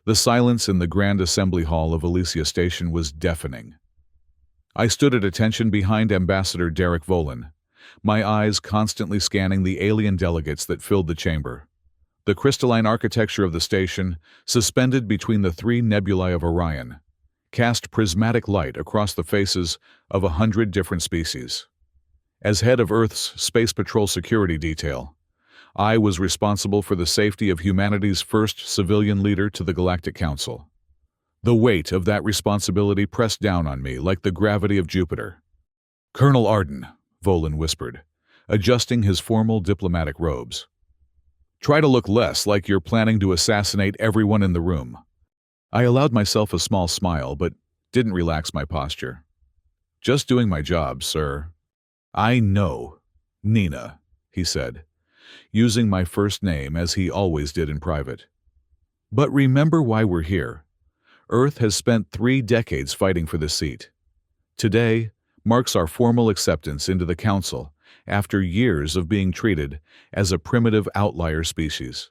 The silence in the Grand Assembly Hall of Elysia Station was deafening. I stood at attention behind Ambassador Derek Volin, my eyes constantly scanning the alien delegates that filled the chamber. The crystalline architecture of the station, suspended between the three nebulae of Orion, cast prismatic light across the faces of 100 different species. As head of Earth's Space Patrol Security Detail, I was responsible for the safety of humanity's first civilian leader to the Galactic Council. The weight of that responsibility pressed down on me like the gravity of Jupiter. "Colonel Arden," Volin whispered, adjusting his formal diplomatic robes. "Try to look less like you're planning to assassinate everyone in the room." I allowed myself a small smile, but didn't relax my posture. "Just doing my job, sir." "I know, Nina," he said, using my first name as he always did in private. "But remember why we're here. Earth has spent 3 decades fighting for this seat. Today marks our formal acceptance into the Council after years of being treated as a primitive outlier species."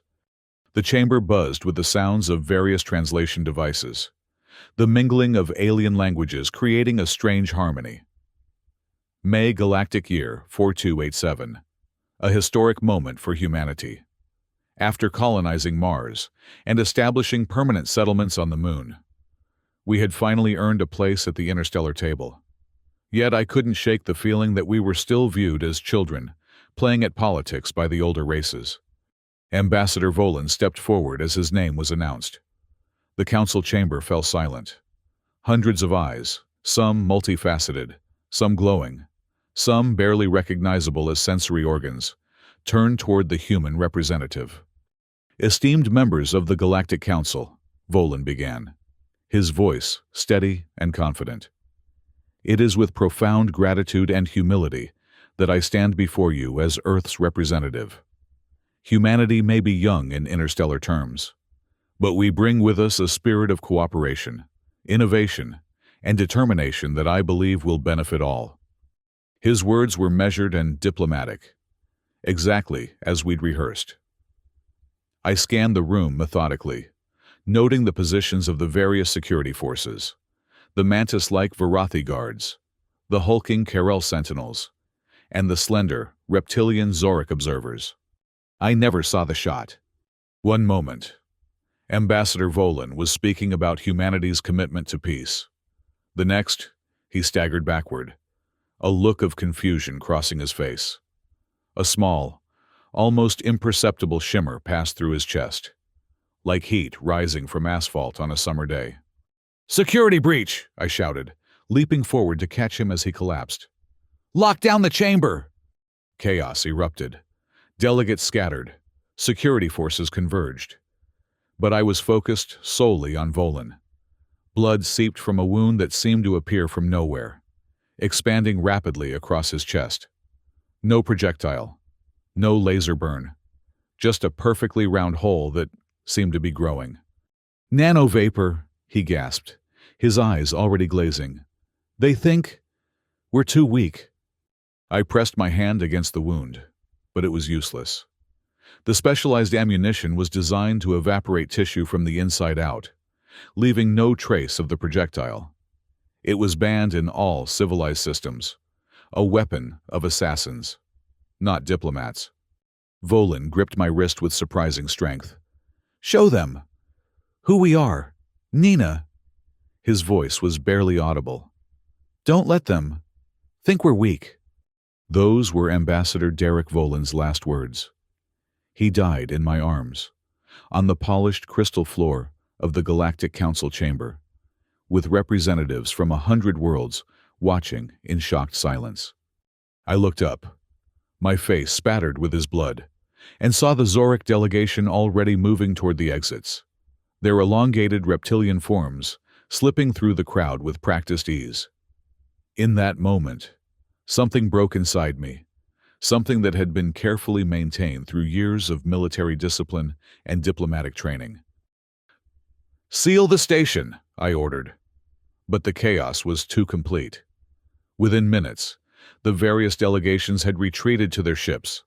The chamber buzzed with the sounds of various translation devices, the mingling of alien languages creating a strange harmony. May Galactic Year 4287, a historic moment for humanity. After colonizing Mars and establishing permanent settlements on the Moon, we had finally earned a place at the interstellar table. Yet I couldn't shake the feeling that we were still viewed as children, playing at politics by the older races. Ambassador Volin stepped forward as his name was announced. The council chamber fell silent. Hundreds of eyes, some multifaceted, some glowing, some barely recognizable as sensory organs, turned toward the human representative. "Esteemed members of the Galactic Council," Volin began, his voice steady and confident. "It is with profound gratitude and humility that I stand before you as Earth's representative. Humanity may be young in interstellar terms, but we bring with us a spirit of cooperation, innovation, and determination that I believe will benefit all." His words were measured and diplomatic, exactly as we'd rehearsed. I scanned the room methodically, noting the positions of the various security forces, the mantis-like Varathi guards, the hulking Karel sentinels, and the slender, reptilian Zorik observers. I never saw the shot. One moment, Ambassador Volin was speaking about humanity's commitment to peace. The next, he staggered backward, a look of confusion crossing his face. A small, almost imperceptible shimmer passed through his chest, like heat rising from asphalt on a summer day. "Security breach!" I shouted, leaping forward to catch him as he collapsed. "Lock down the chamber!" Chaos erupted. Delegates scattered. Security forces converged. But I was focused solely on Volin. Blood seeped from a wound that seemed to appear from nowhere, expanding rapidly across his chest. No projectile, no laser burn, just a perfectly round hole that seemed to be growing. "Nanovapor," he gasped, his eyes already glazing. "They think we're too weak." I pressed my hand against the wound, but it was useless. The specialized ammunition was designed to evaporate tissue from the inside out, leaving no trace of the projectile. It was banned in all civilized systems, a weapon of assassins, not diplomats. Volin gripped my wrist with surprising strength. "Show them who we are, Nina." His voice was barely audible. "Don't let them think we're weak." Those were Ambassador Derek Volin's last words. He died in my arms, on the polished crystal floor of the Galactic Council chamber, with representatives from 100 worlds watching in shocked silence. I looked up, my face spattered with his blood, and saw the Zorik delegation already moving toward the exits, their elongated reptilian forms slipping through the crowd with practiced ease. In that moment, something broke inside me, something that had been carefully maintained through years of military discipline and diplomatic training. "Seal the station," I ordered. But the chaos was too complete. Within minutes, the various delegations had retreated to their ships,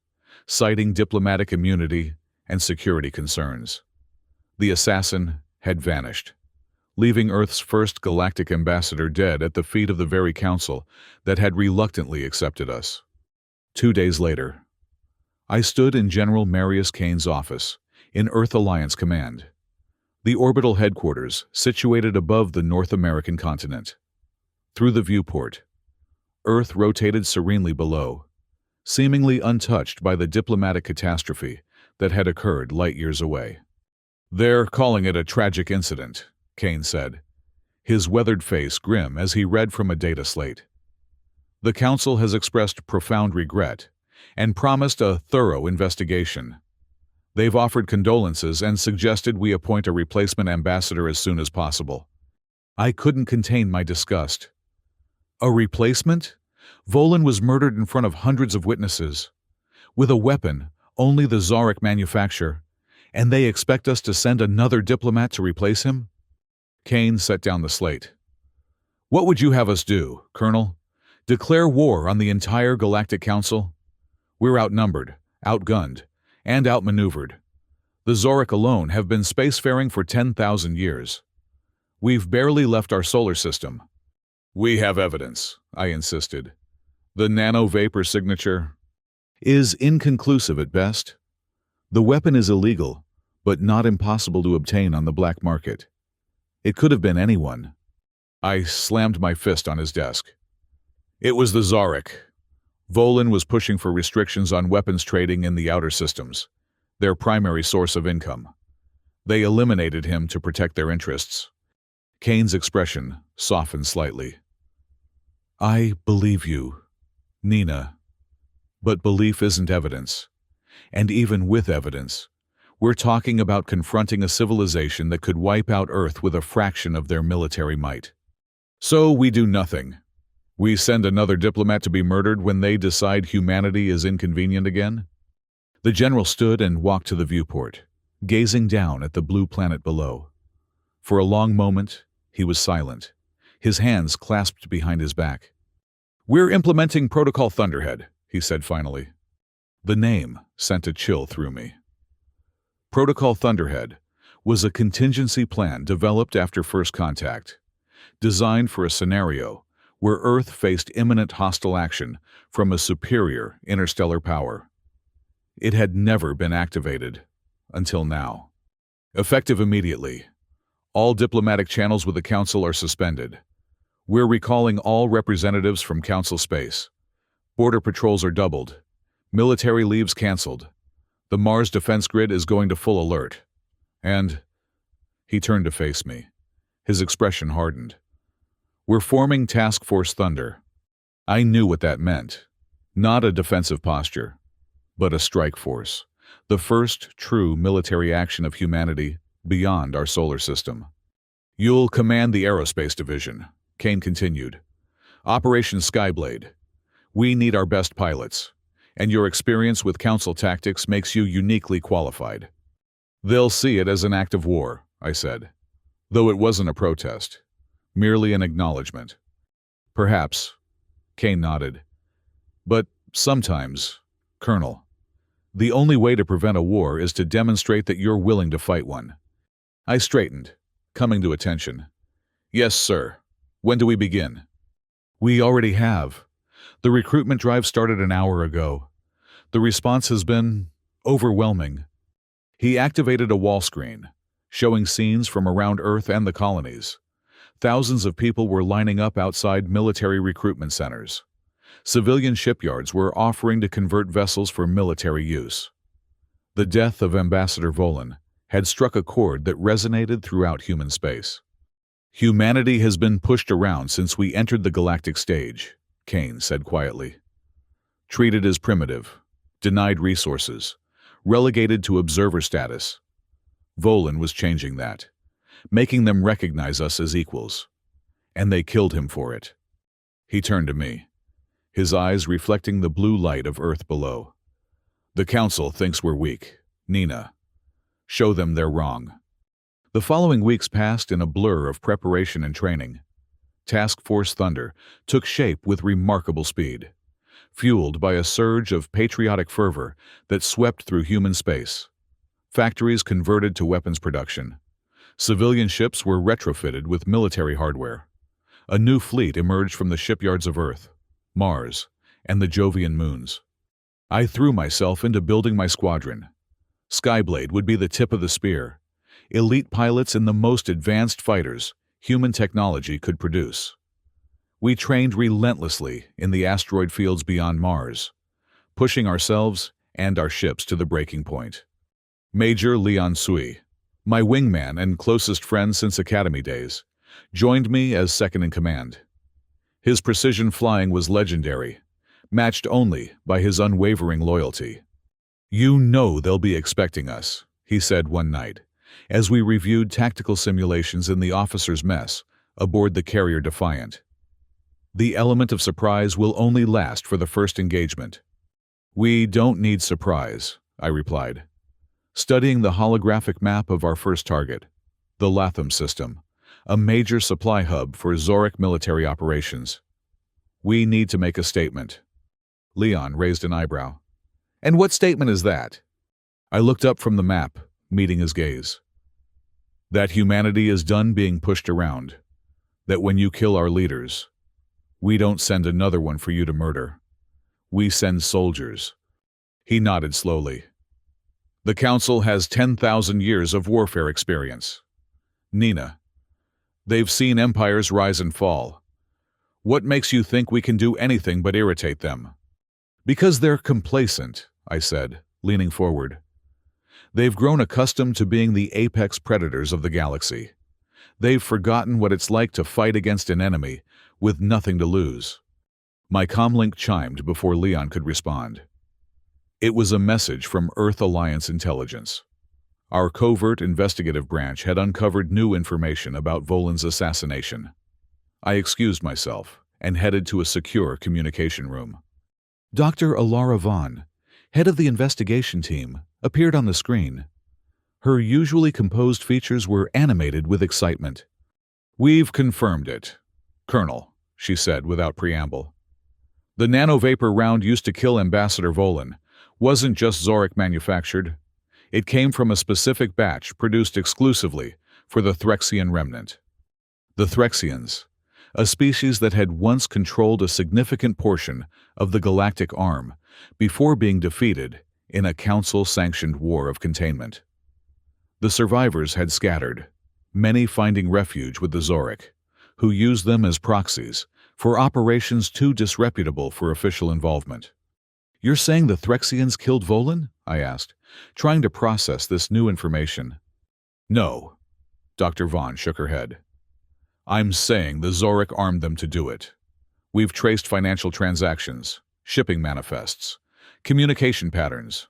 citing diplomatic immunity and security concerns. The assassin had vanished, leaving Earth's first galactic ambassador dead at the feet of the very council that had reluctantly accepted us. 2 days later, I stood in General Marius Kane's office, in Earth Alliance Command, the orbital headquarters situated above the North American continent. Through the viewport, Earth rotated serenely below, seemingly untouched by the diplomatic catastrophe that had occurred light years away. "They're calling it a tragic incident," Kane said, his weathered face grim as he read from a data slate. "The Council has expressed profound regret and promised a thorough investigation. They've offered condolences and suggested we appoint a replacement ambassador as soon as possible." I couldn't contain my disgust. A replacement? Volan was murdered in front of hundreds of witnesses, with a weapon only the Zarek manufacture, and they expect us to send another diplomat to replace him? Kane set down the slate. "What would you have us do, Colonel? Declare war on the entire Galactic Council? We're outnumbered, outgunned, and outmaneuvered. The Zarek alone have been spacefaring for 10,000 years. We've barely left our solar system." "We have evidence," I insisted. "The nano-vapor signature is inconclusive at best. The weapon is illegal, but not impossible to obtain on the black market. It could have been anyone." I slammed my fist on his desk. "It was the Zarek. Volan was pushing for restrictions on weapons trading in the outer systems, their primary source of income. They eliminated him to protect their interests." Kane's expression softened slightly. "I believe you, Nina. But belief isn't evidence. And even with evidence, we're talking about confronting a civilization that could wipe out Earth with a fraction of their military might. So we do nothing. We send another diplomat to be murdered when they decide humanity is inconvenient again?" The general stood and walked to the viewport, gazing down at the blue planet below. For a long moment, he was silent, his hands clasped behind his back. "We're implementing Protocol Thunderhead," he said finally. The name sent a chill through me. Protocol Thunderhead was a contingency plan developed after first contact, designed for a scenario where Earth faced imminent hostile action from a superior interstellar power. It had never been activated until now. Effective immediately, all diplomatic channels with the Council are suspended. We're recalling all representatives from Council space. Border patrols are doubled. Military leaves canceled. The Mars defense grid is going to full alert. And..." He turned to face me. His expression hardened. "We're forming Task Force Thunder." I knew what that meant. Not a defensive posture, but a strike force. The first true military action of humanity beyond our solar system. "You'll command the Aerospace Division," Kane continued. "Operation Skyblade. We need our best pilots, and your experience with Council tactics makes you uniquely qualified." "They'll see it as an act of war," I said, though it wasn't a protest, merely an acknowledgement. "Perhaps," Kane nodded. "But sometimes, Colonel, the only way to prevent a war is to demonstrate that you're willing to fight one." I straightened, coming to attention. "Yes, sir. When do we begin?" "We already have. The recruitment drive started an hour ago. The response has been overwhelming." He activated a wall screen, showing scenes from around Earth and the colonies. Thousands of people were lining up outside military recruitment centers. Civilian shipyards were offering to convert vessels for military use. The death of Ambassador Volan had struck a chord that resonated throughout human space. "Humanity has been pushed around since we entered the galactic stage," Kane said quietly. "Treated as primitive, denied resources, relegated to observer status. Volan was changing that, making them recognize us as equals. And they killed him for it." He turned to me, his eyes reflecting the blue light of Earth below. "The Council thinks we're weak, Nina. Show them they're wrong." The following weeks passed in a blur of preparation and training. Task Force Thunder took shape with remarkable speed, fueled by a surge of patriotic fervor that swept through human space. Factories converted to weapons production. Civilian ships were retrofitted with military hardware. A new fleet emerged from the shipyards of Earth, Mars, and the Jovian moons. I threw myself into building my squadron. Skyblade would be the tip of the spear. Elite pilots and the most advanced fighters human technology could produce. We trained relentlessly in the asteroid fields beyond Mars, pushing ourselves and our ships to the breaking point. Major Leon Sui, my wingman and closest friend since academy days, joined me as second in command. His precision flying was legendary, matched only by his unwavering loyalty. "You know they'll be expecting us," he said one night, as we reviewed tactical simulations in the officers' mess aboard the carrier Defiant. "The element of surprise will only last for the first engagement." "We don't need surprise," I replied, studying the holographic map of our first target, the Latham system, a major supply hub for Zoric military operations. "We need to make a statement." Leon raised an eyebrow. "And what statement is that?" I looked up from the map, meeting his gaze. "That humanity is done being pushed around. That when you kill our leaders, we don't send another one for you to murder. We send soldiers." He nodded slowly. "The Council has 10,000 years of warfare experience. Nina, they've seen empires rise and fall. What makes you think we can do anything but irritate them?" "Because they're complacent," I said, leaning forward. "They've grown accustomed to being the apex predators of the galaxy. They've forgotten what it's like to fight against an enemy with nothing to lose." My comlink chimed before Leon could respond. It was a message from Earth Alliance Intelligence. Our covert investigative branch had uncovered new information about Volan's assassination. I excused myself and headed to a secure communication room. Dr. Alara Vaughn, head of the investigation team, appeared on the screen. Her usually composed features were animated with excitement. "We've confirmed it, Colonel," she said without preamble. "The nanovapor round used to kill Ambassador Volan wasn't just Zoric manufactured. It came from a specific batch produced exclusively for the Threxian remnant." The Threxians, a species that had once controlled a significant portion of the galactic arm before being defeated in a Council-sanctioned war of containment. The survivors had scattered, many finding refuge with the Zoric, who used them as proxies for operations too disreputable for official involvement. "You're saying the Threxians killed Volan?" I asked, trying to process this new information. "No," Dr. Vaughn shook her head. "I'm saying the Zoric armed them to do it. We've traced financial transactions, shipping manifests, communication patterns.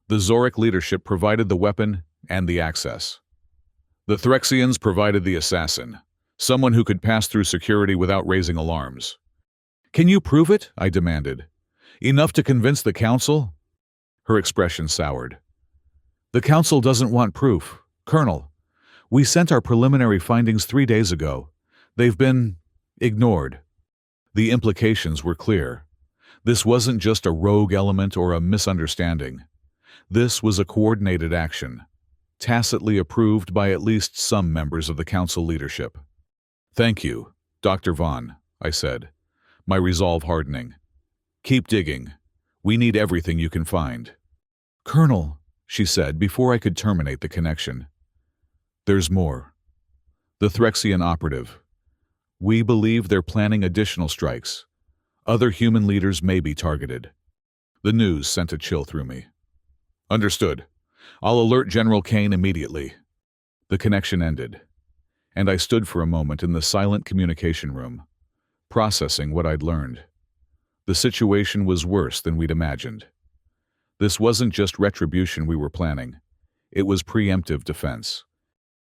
The Zoric leadership provided the weapon and the access. The Threxians provided the assassin, someone who could pass through security without raising alarms." "Can you prove it?" I demanded. "Enough to convince the Council?" Her expression soured. "The Council doesn't want proof, Colonel. We sent our preliminary findings 3 days ago. They've been ignored." The implications were clear. This wasn't just a rogue element or a misunderstanding. This was a coordinated action, tacitly approved by at least some members of the Council leadership. "Thank you, Dr. Vaughn," I said, my resolve hardening. "Keep digging. We need everything you can find." "Colonel," she said before I could terminate the connection, "there's more. The Threxian operative. We believe they're planning additional strikes. Other human leaders may be targeted." The news sent a chill through me. "Understood. I'll alert General Kane immediately." The connection ended, and I stood for a moment in the silent communication room, processing what I'd learned. The situation was worse than we'd imagined. This wasn't just retribution we were planning. It was preemptive defense.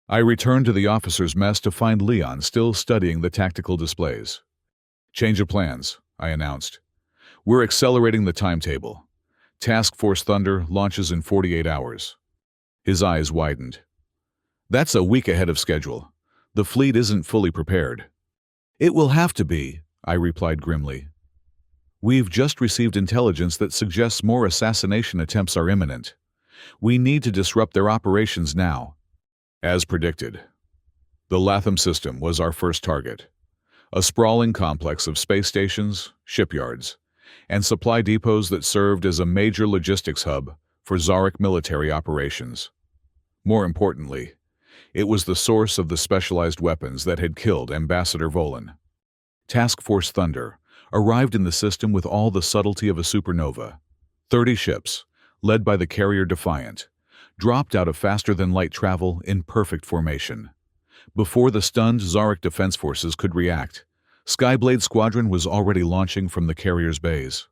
I returned to the officers' mess to find Leon still studying the tactical displays. "Change of plans," I announced. "We're accelerating the timetable. Task Force Thunder launches in 48 hours. His eyes widened. "That's a week ahead of schedule. The fleet isn't fully prepared." "It will have to be," I replied grimly. "We've just received intelligence that suggests more assassination attempts are imminent. We need to disrupt their operations now." As predicted, The Latham system was our first target, a sprawling complex of space stations, shipyards, and supply depots that served as a major logistics hub for Zarek military operations. More importantly, it was the source of the specialized weapons that had killed Ambassador Volin. Task Force Thunder arrived in the system with all the subtlety of a supernova. 30 ships, led by the carrier Defiant, dropped out of faster-than-light travel in perfect formation. Before the stunned Zarek defense forces could react, Skyblade Squadron was already launching from the carrier's bays.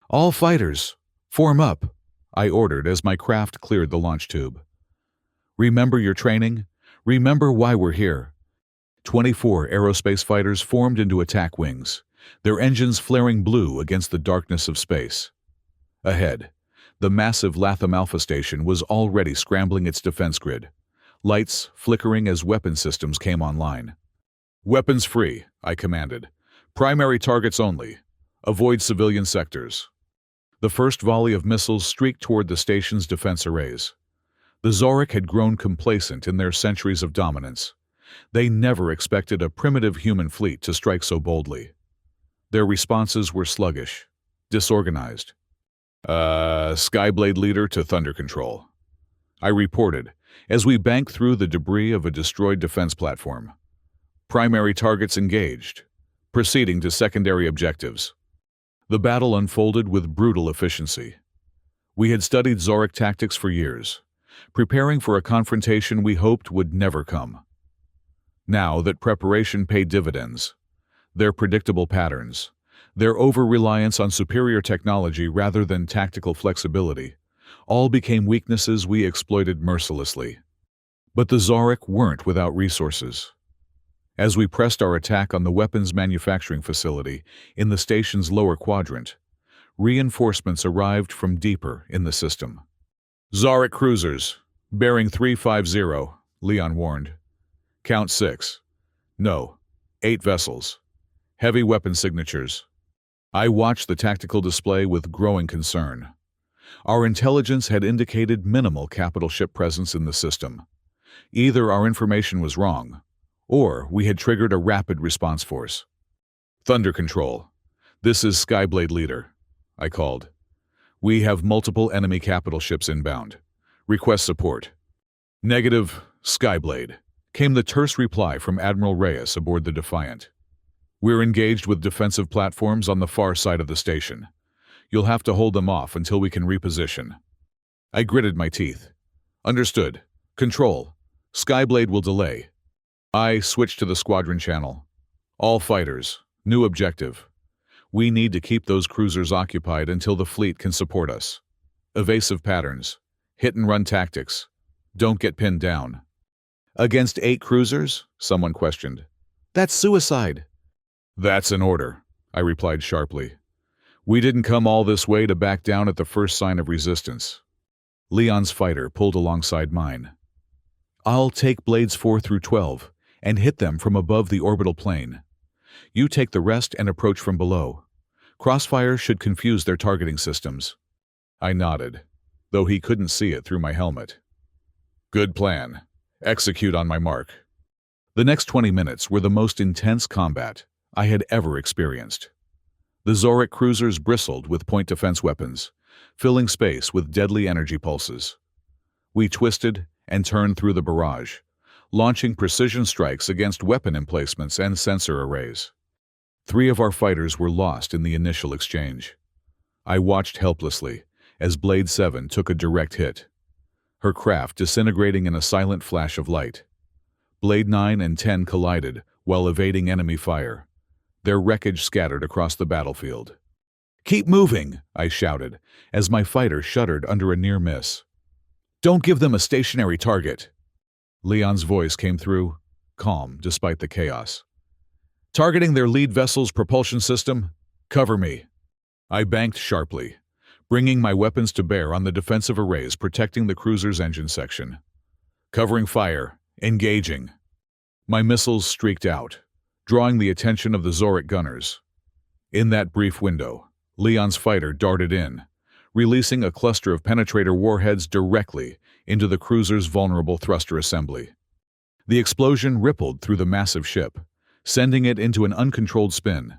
"All fighters, form up," I ordered as my craft cleared the launch tube. "Remember your training? Remember why we're here." 24 aerospace fighters formed into attack wings, their engines flaring blue against the darkness of space. Ahead, the massive Latham Alpha Station was already scrambling its defense grid, lights flickering as weapon systems came online. "Weapons free," I commanded. "Primary targets only. Avoid civilian sectors." The first volley of missiles streaked toward the station's defense arrays. The Zarek had grown complacent in their centuries of dominance. They never expected a primitive human fleet to strike so boldly. Their responses were sluggish, disorganized. Skyblade leader to Thunder Control," I reported as we banked through the debris of a destroyed defense platform. "Primary targets engaged. Proceeding to secondary objectives." The battle unfolded with brutal efficiency. We had studied Zarek tactics for years, preparing for a confrontation we hoped would never come. Now that preparation paid dividends, their predictable patterns, their over-reliance on superior technology rather than tactical flexibility, all became weaknesses we exploited mercilessly. But the Zarek weren't without resources. As we pressed our attack on the weapons manufacturing facility in the station's lower quadrant, reinforcements arrived from deeper in the system. "Zarek cruisers, bearing 350, Leon warned. "Count 6. No, 8 vessels. Heavy weapon signatures." I watched the tactical display with growing concern. Our intelligence had indicated minimal capital ship presence in the system. Either our information was wrong, or we had triggered a rapid response force. "Thunder Control, this is Skyblade Leader," I called. "We have multiple enemy capital ships inbound. Request support." "Negative, Skyblade," came the terse reply from Admiral Reyes aboard the Defiant. "We're engaged with defensive platforms on the far side of the station. You'll have to hold them off until we can reposition." I gritted my teeth. "Understood. Control. Skyblade will delay." I switched to the squadron channel. "All fighters. New objective. We need to keep those cruisers occupied until the fleet can support us. Evasive patterns. Hit-and-run tactics. Don't get pinned down." "Against 8 cruisers?" someone questioned. "That's suicide." "That's an order," I replied sharply. "We didn't come all this way to back down at the first sign of resistance." Leon's fighter pulled alongside mine. "I'll take blades 4 through 12 and hit them from above the orbital plane. You take the rest and approach from below. Crossfire should confuse their targeting systems." I nodded, though he couldn't see it through my helmet. "Good plan. Execute on my mark." The next 20 minutes were the most intense combat I had ever experienced. The Zarek cruisers bristled with point defense weapons, filling space with deadly energy pulses. We twisted and turned through the barrage, launching precision strikes against weapon emplacements and sensor arrays. 3 of our fighters were lost in the initial exchange. I watched helplessly as Blade 7 took a direct hit, her craft disintegrating in a silent flash of light. Blade 9 and 10 collided while evading enemy fire, their wreckage scattered across the battlefield. "Keep moving," I shouted, as my fighter shuddered under a near miss. "Don't give them a stationary target." Leon's voice came through, calm despite the chaos. "Targeting their lead vessel's propulsion system? Cover me." I banked sharply, bringing my weapons to bear on the defensive arrays protecting the cruiser's engine section. "Covering fire. Engaging." My missiles streaked out, drawing the attention of the Zarek gunners. In that brief window, Leon's fighter darted in, releasing a cluster of penetrator warheads directly into the cruiser's vulnerable thruster assembly. The explosion rippled through the massive ship, sending it into an uncontrolled spin.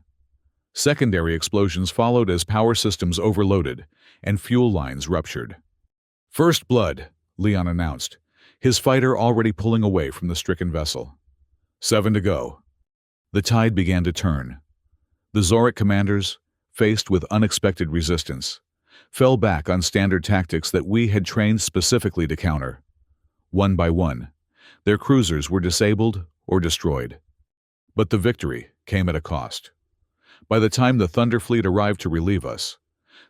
Secondary explosions followed as power systems overloaded and fuel lines ruptured. "First blood," Leon announced, his fighter already pulling away from the stricken vessel. 7 to go. The tide began to turn. The Zorik commanders, faced with unexpected resistance, fell back on standard tactics that we had trained specifically to counter. One by one, their cruisers were disabled or destroyed. But the victory came at a cost. By the time the Thunder Fleet arrived to relieve us,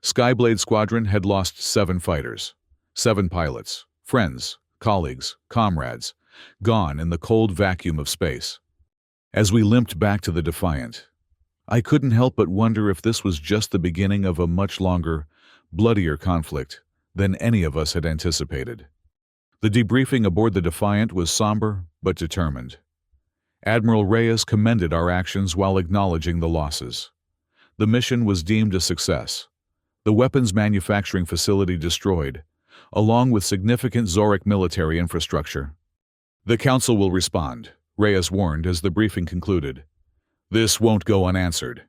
Skyblade Squadron had lost 7 fighters, 7 pilots, friends, colleagues, comrades, gone in the cold vacuum of space. As we limped back to the Defiant, I couldn't help but wonder if this was just the beginning of a much longer, bloodier conflict than any of us had anticipated. The debriefing aboard the Defiant was somber but determined. Admiral Reyes commended our actions while acknowledging the losses. The mission was deemed a success. The weapons manufacturing facility destroyed, along with significant Zorik military infrastructure. "The Council will respond," Reyes warned as the briefing concluded. "This won't go unanswered."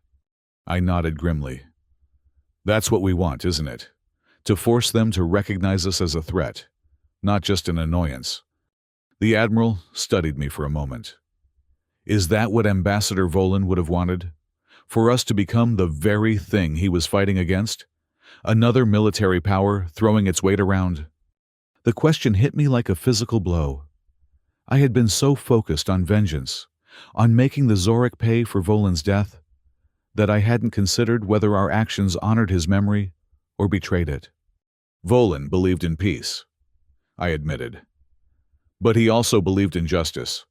I nodded grimly. "That's what we want, isn't it? To force them to recognize us as a threat, not just an annoyance." The Admiral studied me for a moment. Is that what Ambassador Volin would have wanted? For us to become the very thing he was fighting against? Another military power throwing its weight around? The question hit me like a physical blow. I had been so focused on vengeance, on making the Zorik pay for Volin's death, that I hadn't considered whether our actions honored his memory or betrayed it. Volin believed in peace, I admitted. But he also believed in justice.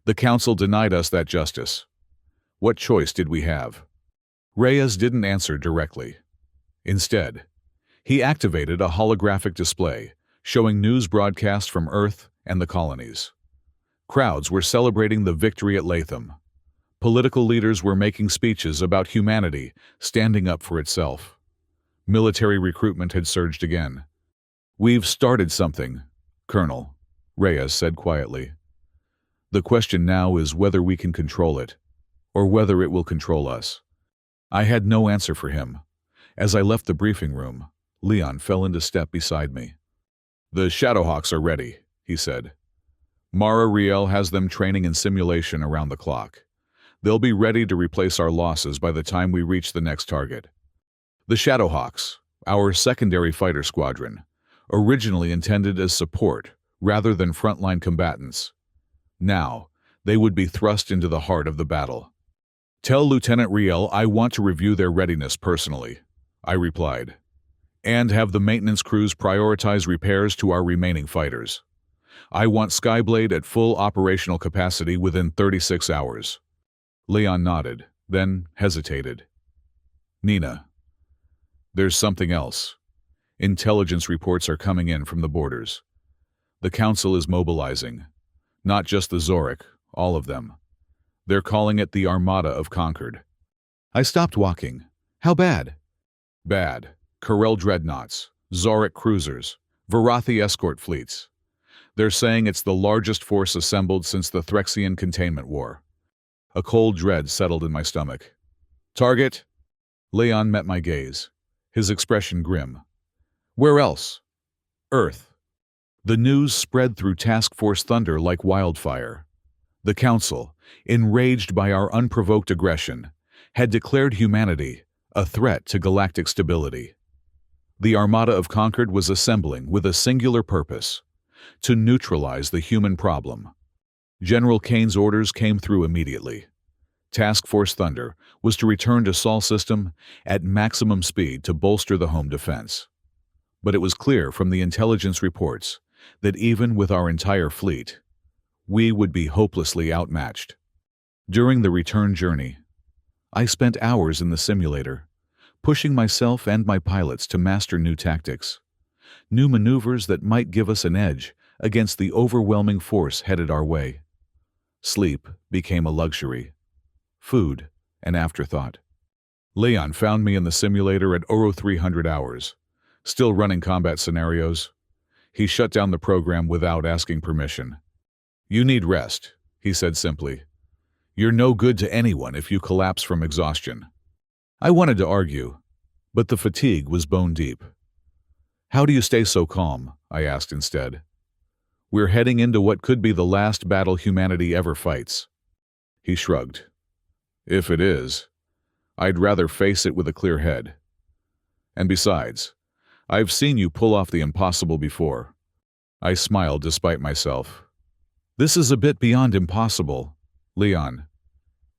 The Council denied us that justice. What choice did we have? Reyes didn't answer directly. Instead, he activated a holographic display showing news broadcasts from Earth and the colonies. Crowds were celebrating the victory at Latham. Political leaders were making speeches about humanity standing up for itself. Military recruitment had surged again. "We've started something, Colonel," Reyes said quietly. "The question now is whether we can control it, or whether it will control us." I had no answer for him. As I left the briefing room, Leon fell into step beside me. "The Shadowhawks are ready," he said. "Mara Riel has them training in simulation around the clock. They'll be ready to replace our losses by the time we reach the next target." The Shadowhawks, our secondary fighter squadron, originally intended as support rather than frontline combatants. Now, they would be thrust into the heart of the battle. "Tell Lieutenant Riel I want to review their readiness personally," I replied, "and have the maintenance crews prioritize repairs to our remaining fighters. I want Skyblade at full operational capacity within 36 hours. Leon nodded, then hesitated. "Nina, there's something else. Intelligence reports are coming in from the borders. The Council is mobilizing. Not just the Zorik, all of them. They're calling it the Armada of Concord." I stopped walking. "How bad?" "Bad. Corel dreadnoughts, Zorik cruisers, Varathi escort fleets. They're saying it's the largest force assembled since the Threxian Containment War." A cold dread settled in my stomach. "Target?" Leon met my gaze, his expression grim. "Where else?" "Earth." The news spread through Task Force Thunder like wildfire. The Council, enraged by our unprovoked aggression, had declared humanity a threat to galactic stability. The Armada of Concord was assembling with a singular purpose: to neutralize the human problem. General Kane's orders came through immediately. Task Force Thunder was to return to Sol System at maximum speed to bolster the home defense. But it was clear from the intelligence reports that even with our entire fleet, we would be hopelessly outmatched. During the return journey, I spent hours in the simulator, pushing myself and my pilots to master new tactics, new maneuvers that might give us an edge against the overwhelming force headed our way. Sleep became a luxury, food an afterthought. Leon found me in the simulator at Oro 300 hours, still running combat scenarios. He shut down the program without asking permission. You need rest, he said simply. You're no good to anyone if you collapse from exhaustion. I wanted to argue, but the fatigue was bone deep. How do you stay so calm? I asked instead. We're heading into what could be the last battle humanity ever fights. He shrugged. If it is, I'd rather face it with a clear head. And besides, I've seen you pull off the impossible before. I smiled despite myself. This is a bit beyond impossible, Leon.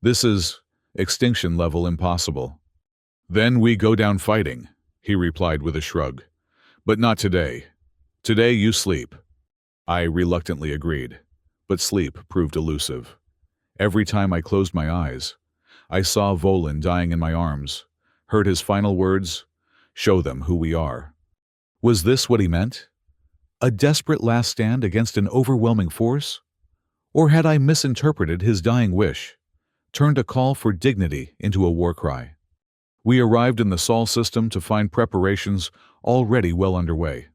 This is extinction-level impossible. Then we go down fighting, he replied with a shrug. But not today. Today you sleep. I reluctantly agreed, but sleep proved elusive. Every time I closed my eyes, I saw Volin dying in my arms, heard his final words, "Show them who we are." Was this what he meant? A desperate last stand against an overwhelming force? Or had I misinterpreted his dying wish, turned a call for dignity into a war cry? We arrived in the Sol system to find preparations already well underway.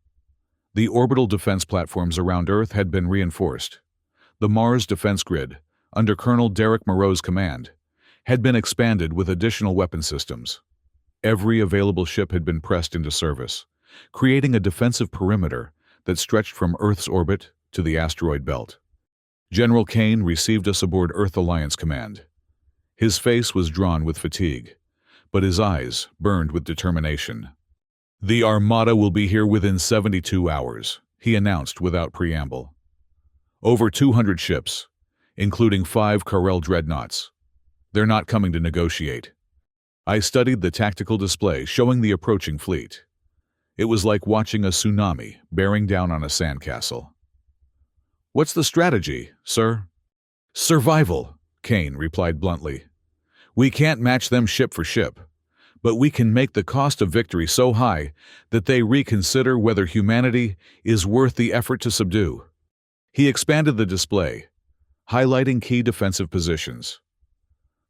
The orbital defense platforms around Earth had been reinforced. The Mars defense grid, under Colonel Derek Moreau's command, had been expanded with additional weapon systems. Every available ship had been pressed into service, creating a defensive perimeter that stretched from Earth's orbit to the asteroid belt. General Kane received us aboard Earth Alliance Command. His face was drawn with fatigue, but his eyes burned with determination. The Armada will be here within 72 hours, he announced without preamble. Over 200 ships, including 5 Karel dreadnoughts. They're not coming to negotiate. I studied the tactical display showing the approaching fleet. It was like watching a tsunami bearing down on a sandcastle. What's the strategy, sir? Survival, Kane replied bluntly. We can't match them ship for ship, but we can make the cost of victory so high that they reconsider whether humanity is worth the effort to subdue. He expanded the display, highlighting key defensive positions.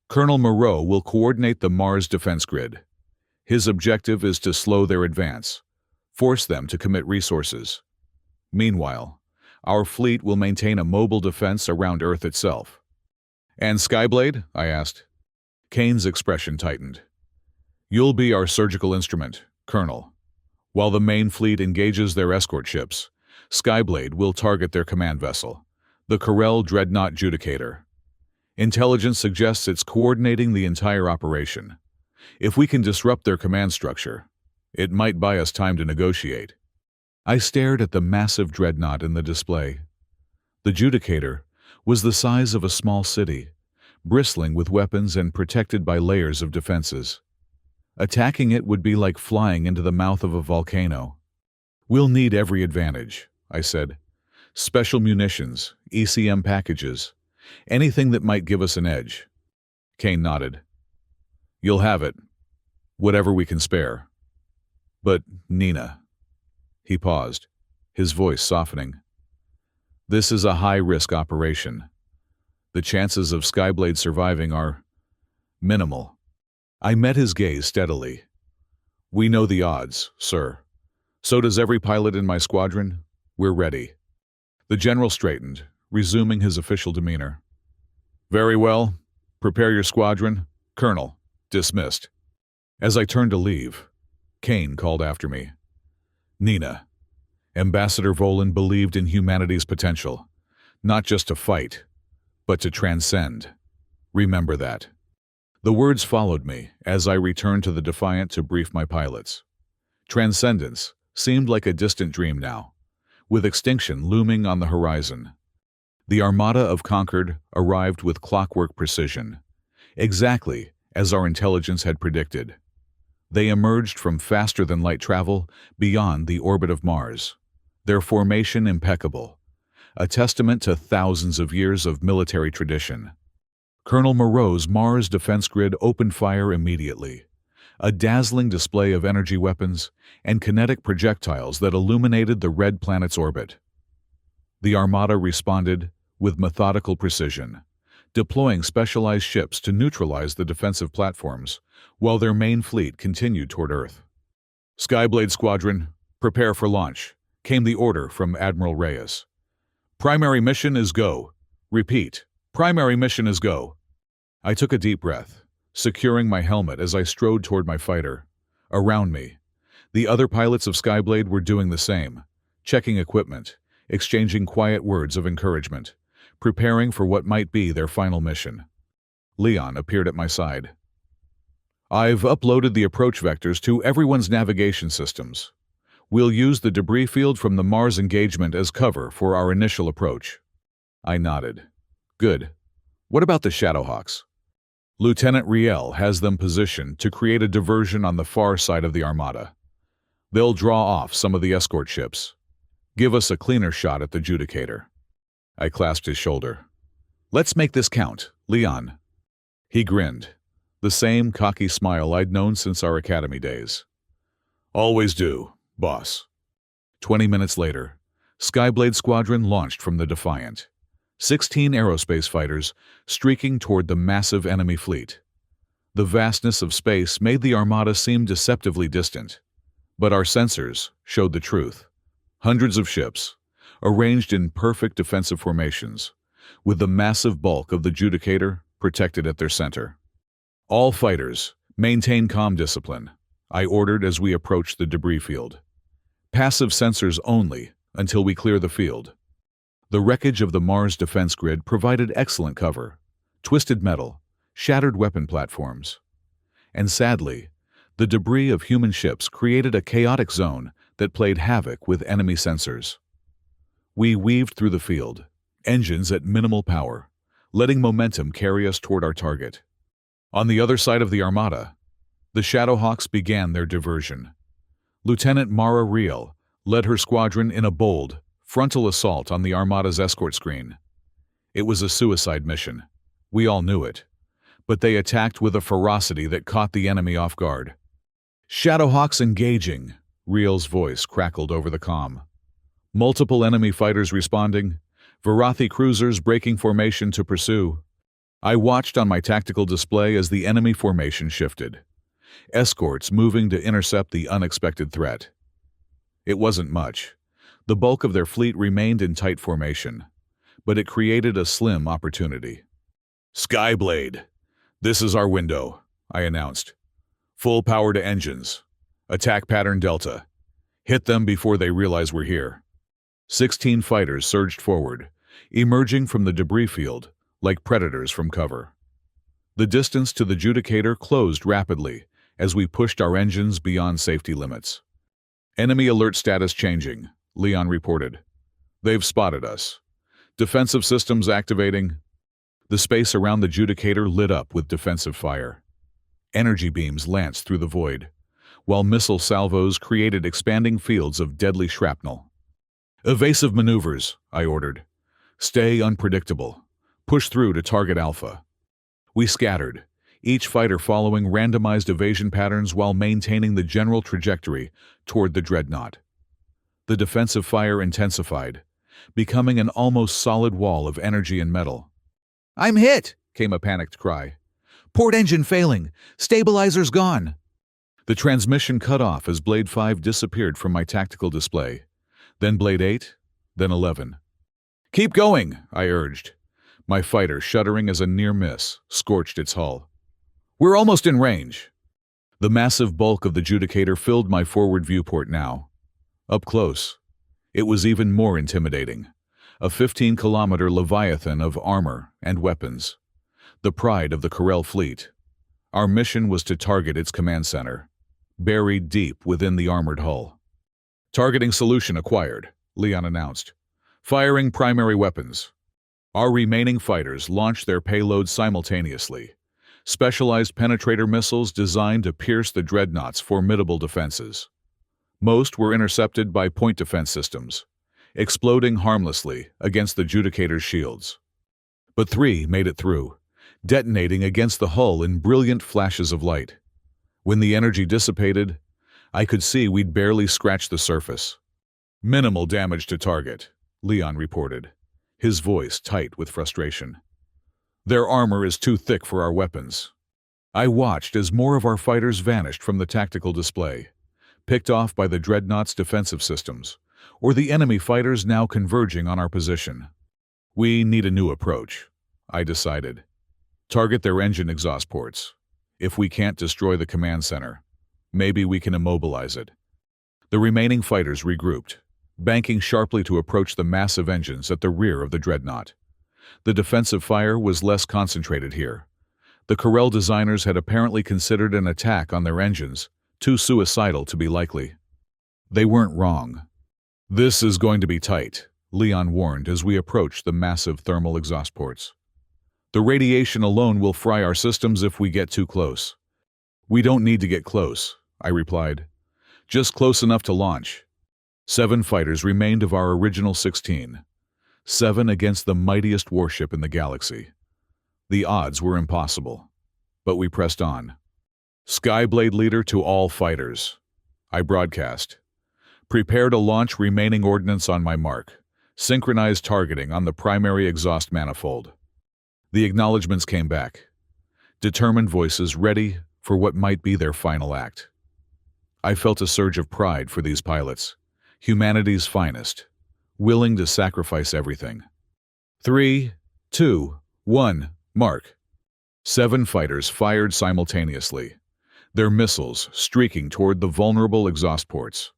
Colonel Moreau will coordinate the Mars defense grid. His objective is to slow their advance, force them to commit resources. Meanwhile, our fleet will maintain a mobile defense around Earth itself. And Skyblade? I asked. Kane's expression tightened. You'll be our surgical instrument, Colonel. While the main fleet engages their escort ships, Skyblade will target their command vessel, the Karel Dreadnought Judicator. Intelligence suggests it's coordinating the entire operation. If we can disrupt their command structure, it might buy us time to negotiate. I stared at the massive dreadnought in the display. The Judicator was the size of a small city, bristling with weapons and protected by layers of defenses. Attacking it would be like flying into the mouth of a volcano. We'll need every advantage, I said. Special munitions, ECM packages, anything that might give us an edge. Kane nodded. You'll have it. Whatever we can spare. But, Nina. He paused, his voice softening. This is a high-risk operation. The chances of Skyblade surviving are minimal. I met his gaze steadily. We know the odds, sir. So does every pilot in my squadron. We're ready. The general straightened, resuming his official demeanor. Very well. Prepare your squadron. Colonel, dismissed. As I turned to leave, Kane called after me. Nina, Ambassador Volin believed in humanity's potential, not just to fight, but to transcend. Remember that. The words followed me as I returned to the Defiant to brief my pilots. Transcendence seemed like a distant dream now, with extinction looming on the horizon. The Armada of Concord arrived with clockwork precision, exactly as our intelligence had predicted. They emerged from faster-than-light travel beyond the orbit of Mars, their formation impeccable, a testament to thousands of years of military tradition. Colonel Moreau's Mars defense grid opened fire immediately, a dazzling display of energy weapons and kinetic projectiles that illuminated the red planet's orbit. The Armada responded with methodical precision, deploying specialized ships to neutralize the defensive platforms, while their main fleet continued toward Earth. Skyblade Squadron, prepare for launch, came the order from Admiral Reyes. Primary mission is go, Repeat. Primary mission is go. I took a deep breath, securing my helmet as I strode toward my fighter. Around me, the other pilots of Skyblade were doing the same, checking equipment, exchanging quiet words of encouragement, preparing for what might be their final mission. Leon appeared at my side. I've uploaded the approach vectors to everyone's navigation systems. We'll use the debris field from the Mars engagement as cover for our initial approach. I nodded. Good. What about the Shadowhawks? Lieutenant Riel has them positioned to create a diversion on the far side of the Armada. They'll draw off some of the escort ships. Give us a cleaner shot at the Judicator. I clasped his shoulder. Let's make this count, Leon. He grinned, the same cocky smile I'd known since our academy days. Always do, boss. 20 minutes later, Skyblade Squadron launched from the Defiant. 16 aerospace fighters streaking toward the massive enemy fleet. The vastness of space made the Armada seem deceptively distant, but our sensors showed the truth. Hundreds of ships, arranged in perfect defensive formations, with the massive bulk of the Judicator protected at their center. All fighters, maintain comm discipline, I ordered as we approached the debris field. Passive sensors only until we clear the field. The wreckage of the Mars defense grid provided excellent cover. Twisted metal, shattered weapon platforms. And sadly, the debris of human ships created a chaotic zone that played havoc with enemy sensors. We weaved through the field, engines at minimal power, letting momentum carry us toward our target. On the other side of the Armada, the Shadowhawks began their diversion. Lieutenant Mara Riel led her squadron in a bold, frontal assault on the Armada's escort screen. It was a suicide mission. We all knew it. But they attacked with a ferocity that caught the enemy off guard. Shadowhawks engaging, Riel's voice crackled over the comm. Multiple enemy fighters responding, Varathi cruisers breaking formation to pursue. I watched on my tactical display as the enemy formation shifted. Escorts moving to intercept the unexpected threat. It wasn't much. The bulk of their fleet remained in tight formation, but it created a slim opportunity. Skyblade, this is our window, I announced. Full power to engines. Attack pattern Delta. Hit them before they realize we're here. 16 fighters surged forward, emerging from the debris field like predators from cover. The distance to the Judicator closed rapidly as we pushed our engines beyond safety limits. Enemy alert status changing, Leon reported. They've spotted us. Defensive systems activating. The space around the Judicator lit up with defensive fire. Energy beams lanced through the void, while missile salvos created expanding fields of deadly shrapnel. Evasive maneuvers, I ordered. Stay unpredictable. Push through to target Alpha. We scattered, each fighter following randomized evasion patterns while maintaining the general trajectory toward the dreadnought. The defensive fire intensified, becoming an almost solid wall of energy and metal. "I'm hit!" came a panicked cry. "Port engine failing! Stabilizer's gone!" The transmission cut off as Blade 5 disappeared from my tactical display. Then Blade 8, then 11. "Keep going," I urged. My fighter, shuddering as a near miss, scorched its hull. "We're almost in range." The massive bulk of the Judicator filled my forward viewport now. Up close, it was even more intimidating. A 15-kilometer leviathan of armor and weapons. The pride of the Corel fleet. Our mission was to target its command center, buried deep within the armored hull. "Targeting solution acquired," Leon announced. "Firing primary weapons." Our remaining fighters launched their payloads simultaneously. Specialized penetrator missiles designed to pierce the dreadnought's formidable defenses. Most were intercepted by point defense systems, exploding harmlessly against the Judicator's shields. But 3 made it through, detonating against the hull in brilliant flashes of light. When the energy dissipated, I could see we'd barely scratched the surface. "Minimal damage to target," Leon reported, his voice tight with frustration. "Their armor is too thick for our weapons." I watched as more of our fighters vanished from the tactical display, picked off by the dreadnought's defensive systems, or the enemy fighters now converging on our position. We need a new approach, I decided. Target their engine exhaust ports. If we can't destroy the command center, maybe we can immobilize it. The remaining fighters regrouped, banking sharply to approach the massive engines at the rear of the dreadnought. The defensive fire was less concentrated here. The Corel designers had apparently considered an attack on their engines, too suicidal to be likely. They weren't wrong. "This is going to be tight," Leon warned as we approached the massive thermal exhaust ports. "The radiation alone will fry our systems if we get too close." "We don't need to get close," I replied. "Just close enough to launch." 7 fighters remained of our original 16. 7 against the mightiest warship in the galaxy. The odds were impossible. But we pressed on. "Skyblade leader to all fighters," I broadcast. "Prepare to launch remaining ordnance on my mark. Synchronized targeting on the primary exhaust manifold." The acknowledgments came back. Determined voices ready for what might be their final act. I felt a surge of pride for these pilots, humanity's finest, willing to sacrifice everything. 3, 2, 1, mark. 7 fighters fired simultaneously, their missiles streaking toward the vulnerable exhaust ports.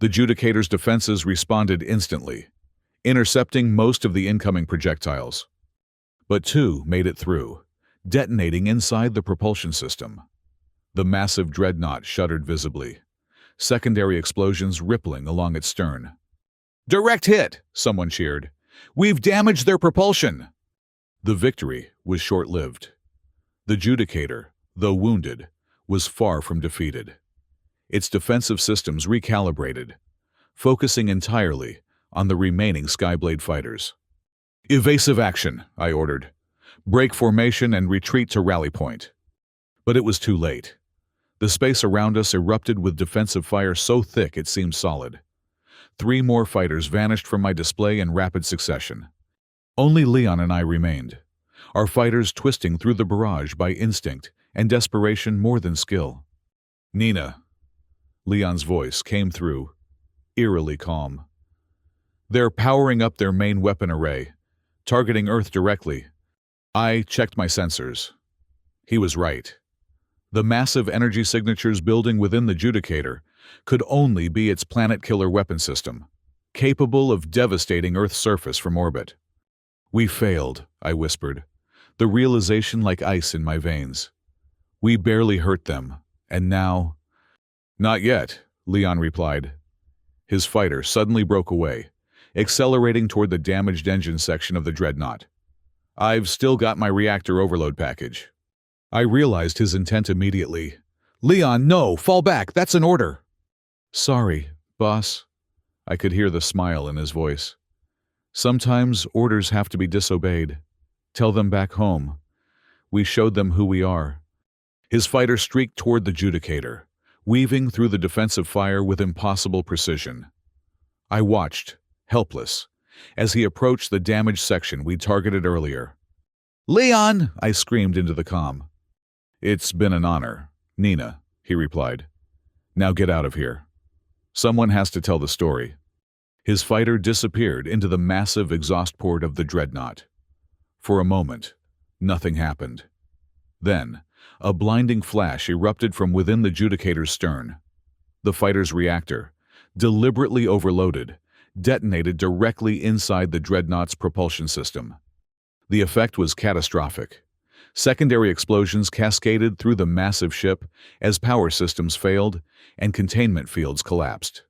The Judicator's defenses responded instantly, intercepting most of the incoming projectiles. But 2 made it through, detonating inside the propulsion system. The massive dreadnought shuddered visibly, secondary explosions rippling along its stern. "Direct hit!" someone cheered. "We've damaged their propulsion!" The victory was short-lived. The Judicator, though wounded, was far from defeated. Its defensive systems recalibrated, focusing entirely on the remaining Skyblade fighters. "Evasive action," I ordered. "Break formation and retreat to rally point." But it was too late. The space around us erupted with defensive fire so thick it seemed solid. 3 more fighters vanished from my display in rapid succession. Only Leon and I remained, our fighters twisting through the barrage by instinct and desperation more than skill. "Nina," Leon's voice came through, eerily calm. "They're powering up their main weapon array, targeting Earth directly." I checked my sensors. He was right. The massive energy signatures building within the Judicator could only be its planet-killer weapon system, capable of devastating Earth's surface from orbit. "We failed," I whispered, the realization like ice in my veins. "We barely hurt them, and now—" "Not yet," Leon replied. His fighter suddenly broke away, accelerating toward the damaged engine section of the dreadnought. "I've still got my reactor overload package." I realized his intent immediately. "Leon, no! Fall back! That's an order!" "Sorry, boss." I could hear the smile in his voice. "Sometimes orders have to be disobeyed. Tell them back home. We showed them who we are." His fighter streaked toward the Judicator, weaving through the defensive fire with impossible precision. I watched, helpless, as he approached the damaged section we targeted earlier. "Leon!" I screamed into the comm. "It's been an honor, Nina," he replied. "Now get out of here. Someone has to tell the story." His fighter disappeared into the massive exhaust port of the dreadnought. For a moment, nothing happened. Then, a blinding flash erupted from within the Judicator's stern. The fighter's reactor, deliberately overloaded, detonated directly inside the dreadnought's propulsion system. The effect was catastrophic. Secondary explosions cascaded through the massive ship as power systems failed and containment fields collapsed.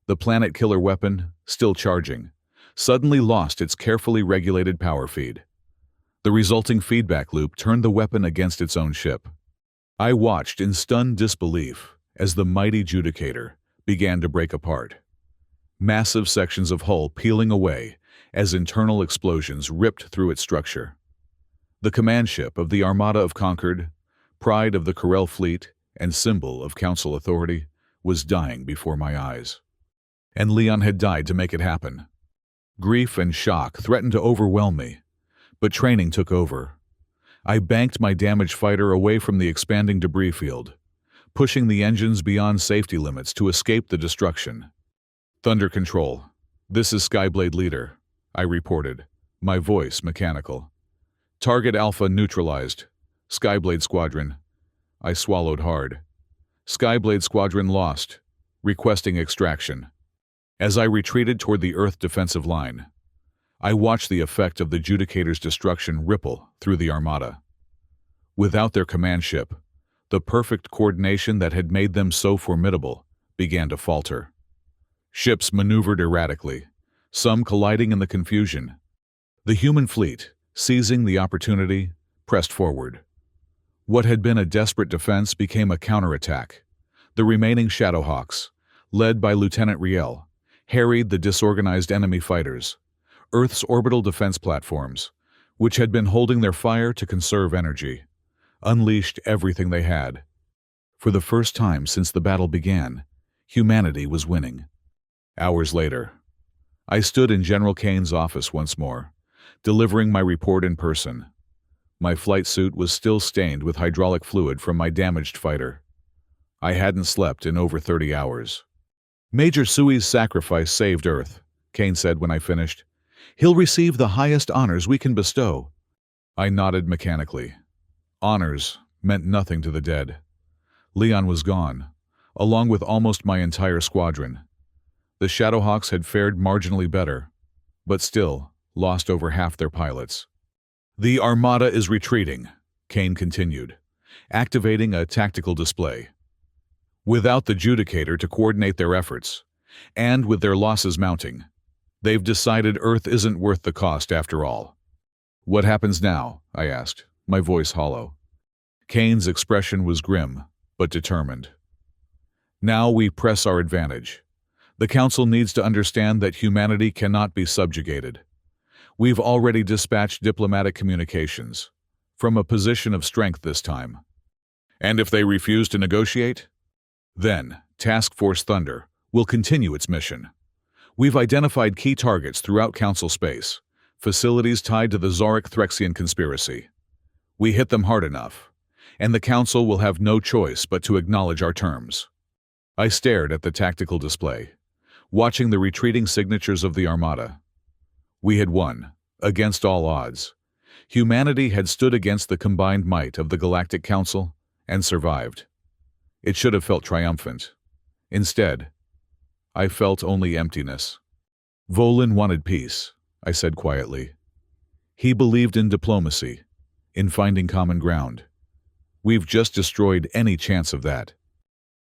The planet-killer weapon, still charging, suddenly lost its carefully regulated power feed. The resulting feedback loop turned the weapon against its own ship. I watched in stunned disbelief as the mighty Judicator began to break apart. Massive sections of hull peeling away as internal explosions ripped through its structure. The command ship of the Armada of Concord, pride of the Corel fleet and symbol of Council authority, was dying before my eyes. And Leon had died to make it happen. Grief and shock threatened to overwhelm me, but training took over. I banked my damaged fighter away from the expanding debris field, pushing the engines beyond safety limits to escape the destruction. "Thunder Control, this is Skyblade Leader," I reported, My voice mechanical. Target Alpha neutralized. Skyblade Squadron. I swallowed hard. Skyblade Squadron lost. Requesting extraction. As I retreated toward the Earth defensive line, I watched the effect of the Judicator's destruction ripple through the Armada. Without their command ship, the perfect coordination that had made them so formidable began to falter. Ships maneuvered erratically, some colliding in the confusion. The human fleet, seizing the opportunity, pressed forward. What had been a desperate defense became a counterattack. The remaining Shadowhawks, led by Lieutenant Riel, harried the disorganized enemy fighters, Earth's orbital defense platforms, which had been holding their fire to conserve energy, unleashed everything they had. For the first time since the battle began, humanity was winning. Hours later, I stood in General Kane's office once more, delivering my report in person. My flight suit was still stained with hydraulic fluid from my damaged fighter. I hadn't slept in over 30 hours. Major Sui's sacrifice saved Earth, Kane said when I finished. He'll receive the highest honors we can bestow. I nodded mechanically. Honors meant nothing to the dead. Leon was gone, along with almost my entire squadron. The Shadowhawks had fared marginally better, but still lost over half their pilots. The Armada is retreating, Kane continued, activating a tactical display. Without the Judicator to coordinate their efforts, and with their losses mounting, they've decided Earth isn't worth the cost after all. What happens now? I asked, my voice hollow. Kane's expression was grim, but determined. Now we press our advantage. The Council needs to understand that humanity cannot be subjugated. We've already dispatched diplomatic communications, from a position of strength this time. And if they refuse to negotiate? Then, Task Force Thunder will continue its mission. We've identified key targets throughout Council space, facilities tied to the Zoric-Threxian conspiracy. We hit them hard enough, and the Council will have no choice but to acknowledge our terms. I stared at the tactical display, watching the retreating signatures of the Armada. We had won, against all odds. Humanity had stood against the combined might of the Galactic Council and survived. It should have felt triumphant. Instead, I felt only emptiness. Volin wanted peace, I said quietly. He believed in diplomacy, in finding common ground. We've just destroyed any chance of that.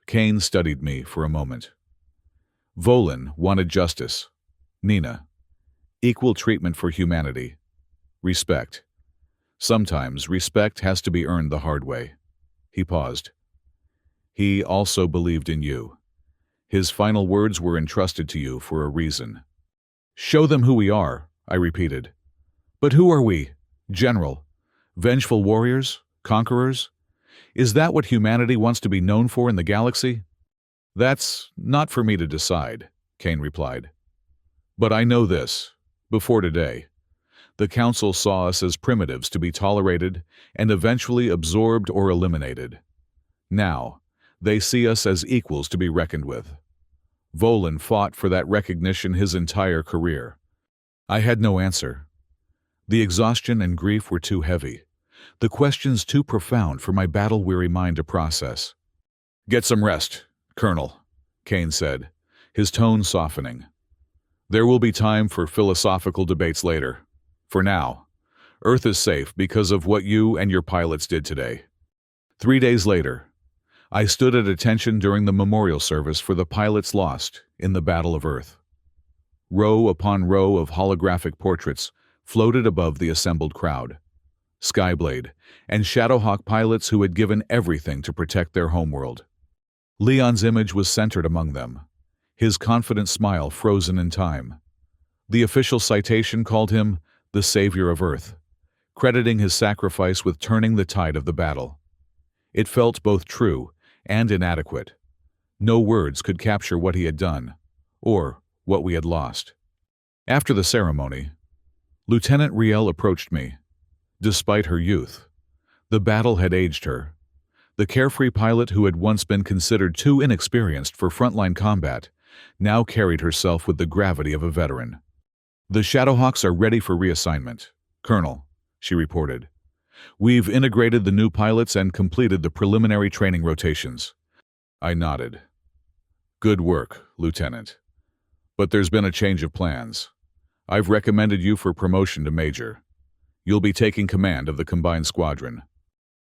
Kane studied me for a moment. Volin wanted justice. Nina. Equal treatment for humanity. Respect. Sometimes respect has to be earned the hard way. He paused. He also believed in you. His final words were entrusted to you for a reason. Show them who we are, I repeated. But who are we? General? Vengeful warriors? Conquerors? Is that what humanity wants to be known for in the galaxy? That's not for me to decide, Kane replied. But I know this. Before today, the Council saw us as primitives to be tolerated and eventually absorbed or eliminated. Now, they see us as equals to be reckoned with. Volin fought for that recognition his entire career. I had no answer. The exhaustion and grief were too heavy, the questions too profound for my battle-weary mind to process. Get some rest, Colonel, Kane said, his tone softening. There will be time for philosophical debates later. For now, Earth is safe because of what you and your pilots did today. 3 days later, I stood at attention during the memorial service for the pilots lost in the Battle of Earth. Row upon row of holographic portraits floated above the assembled crowd. Skyblade and Shadowhawk pilots who had given everything to protect their homeworld. Leon's image was centered among them, his confident smile frozen in time. The official citation called him the Savior of Earth, crediting his sacrifice with turning the tide of the battle. It felt both true and inadequate. No words could capture what he had done, or what we had lost. After the ceremony, Lieutenant Riel approached me. Despite her youth, the battle had aged her. The carefree pilot who had once been considered too inexperienced for frontline combat now carried herself with the gravity of a veteran. The Shadowhawks are ready for reassignment, Colonel, she reported. We've integrated the new pilots and completed the preliminary training rotations. I nodded. Good work, Lieutenant. But there's been a change of plans. I've recommended you for promotion to Major. You'll be taking command of the combined squadron.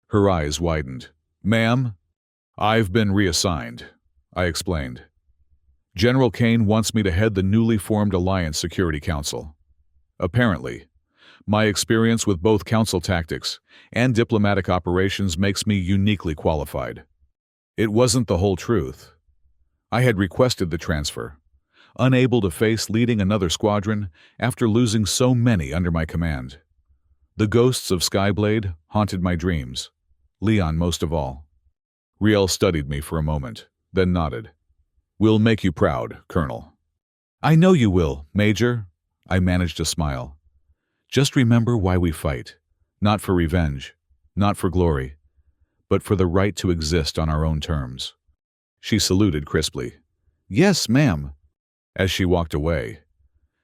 Her eyes widened. Ma'am? I've been reassigned, I explained. General Kane wants me to head the newly formed Alliance Security Council. Apparently, my experience with both council tactics and diplomatic operations makes me uniquely qualified. It wasn't the whole truth. I had requested the transfer, unable to face leading another squadron after losing so many under my command. The ghosts of Skyblade haunted my dreams, Leon most of all. Riel studied me for a moment, then nodded. We'll make you proud, Colonel. I know you will, Major. I managed to smile. Just remember why we fight. Not for revenge, not for glory, but for the right to exist on our own terms. She saluted crisply. Yes, ma'am. As she walked away,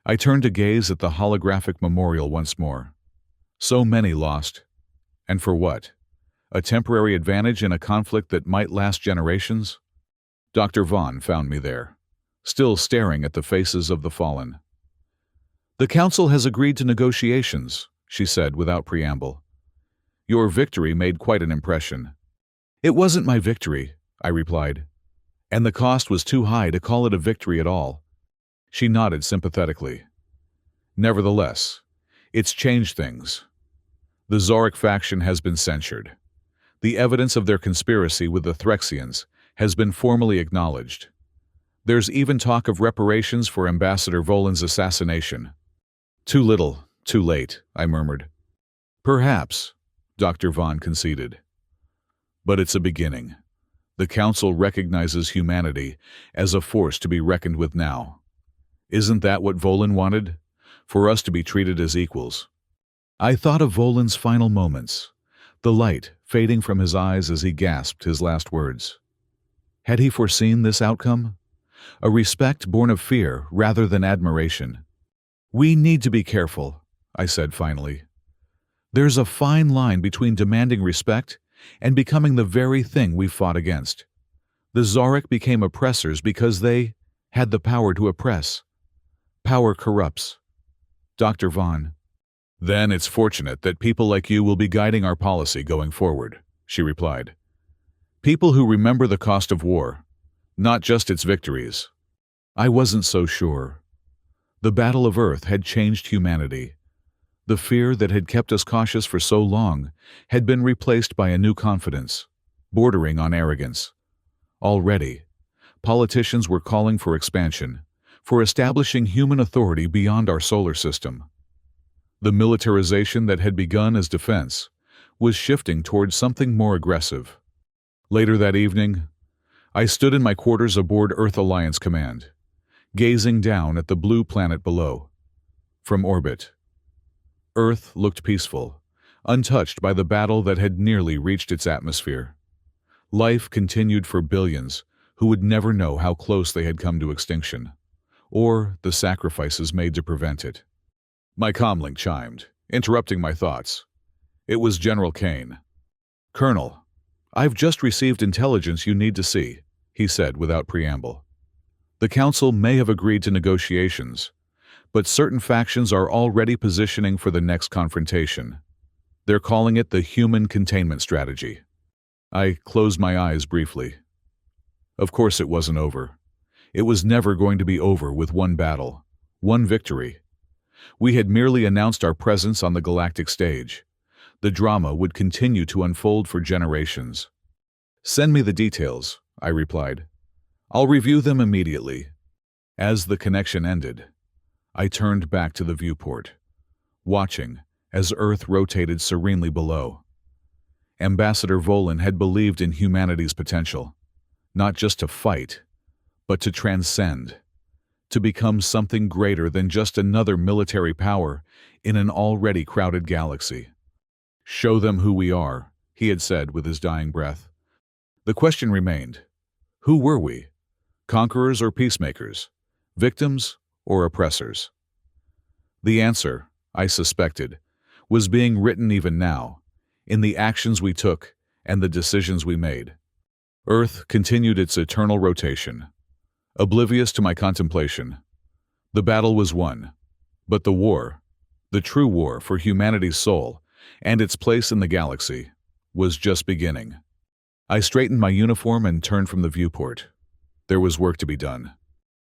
I turned to gaze at the holographic memorial once more. So many lost. And for what? A temporary advantage in a conflict that might last generations? Dr. Vaughn found me there, still staring at the faces of the fallen. The Council has agreed to negotiations, she said without preamble. Your victory made quite an impression. It wasn't my victory, I replied, and the cost was too high to call it a victory at all. She nodded sympathetically. Nevertheless, it's changed things. The Zorik faction has been censured. The evidence of their conspiracy with the Threxians has been formally acknowledged. There's even talk of reparations for Ambassador Volan's assassination. Too little, too late, I murmured. Perhaps, Dr. Vaughn conceded. But it's a beginning. The Council recognizes humanity as a force to be reckoned with now. Isn't that what Volan wanted? For us to be treated as equals. I thought of Volan's final moments, the light fading from his eyes as he gasped his last words. Had he foreseen this outcome? A respect born of fear rather than admiration. We need to be careful, I said finally. There's a fine line between demanding respect and becoming the very thing we fought against. The Zorik became oppressors because they had the power to oppress. Power corrupts. Dr. Vaughn. Then it's fortunate that people like you will be guiding our policy going forward, she replied. People who remember the cost of war, not just its victories. I wasn't so sure. The Battle of Earth had changed humanity. The fear that had kept us cautious for so long had been replaced by a new confidence, bordering on arrogance. Already, politicians were calling for expansion, for establishing human authority beyond our solar system. The militarization that had begun as defense was shifting towards something more aggressive. Later that evening, I stood in my quarters aboard Earth Alliance Command, gazing down at the blue planet below. From orbit, Earth looked peaceful, untouched by the battle that had nearly reached its atmosphere. Life continued for billions who would never know how close they had come to extinction, or the sacrifices made to prevent it. My comlink chimed, interrupting my thoughts. It was General Kane. Colonel, I've just received intelligence you need to see, he said without preamble. The Council may have agreed to negotiations, but certain factions are already positioning for the next confrontation. They're calling it the human containment strategy. I closed my eyes briefly. Of course it wasn't over. It was never going to be over with one battle, one victory. We had merely announced our presence on the galactic stage. The drama would continue to unfold for generations. Send me the details, I replied. I'll review them immediately. As the connection ended, I turned back to the viewport, watching as Earth rotated serenely below. Ambassador Volan had believed in humanity's potential, not just to fight, but to transcend, to become something greater than just another military power in an already crowded galaxy. Show them who we are, he had said with his dying breath. The question remained, who were we? Conquerors or peacemakers? Victims or oppressors? The answer, I suspected, was being written even now, in the actions we took and the decisions we made. Earth continued its eternal rotation, oblivious to my contemplation. The battle was won, but the war, the true war for humanity's soul and its place in the galaxy, was just beginning. I straightened my uniform and turned from the viewport. There was work to be done.